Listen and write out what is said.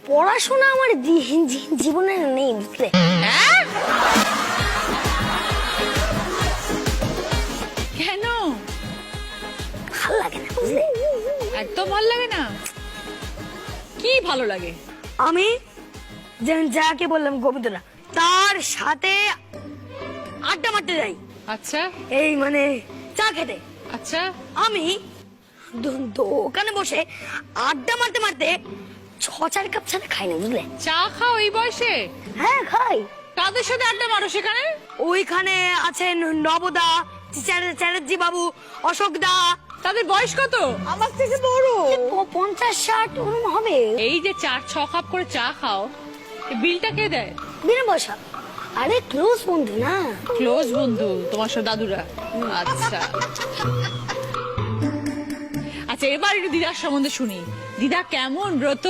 পড়াশোনা আমার জীবনে নেই, বুঝলে? হ্যাঁ? কেন? ভাল লাগে না, বুঝলে? একদম ভালো লাগে না? কি ভালো লাগে? আমি যাকে বললাম গোবিন্দনা, তার সাথে আড্ডা মারতে যাই। আচ্ছা এই মানে চা খেতে। আচ্ছা। আমি দোকানে বসে আড্ডা মারতে মারতে 6-4 কাপ চা খাই না, বুঝলে? চা খাও এই বয়সে? হ্যাঁ, খাই। কাদের সাথে আড্ডা মারো সেখানে? ওইখানে আছেন নবদা, চ্যাটার্জি বাবু, অশোক দা। তাদের বয়স কত? আমার থেকে বড়। 50-60 ওরকম হবে। এই যে 4-6 কাপ করে চা খাও, এই বিলটা কে দেয়? বিনা পয়সা। আরে ক্লোজ বন্ধু না। ক্লোজ বন্ধু তোমার সব দাদুরা? আচ্ছা আচ্ছা, এবার একটু দিদার সম্বন্ধে শুনি। দিদা কেমন ব্রত?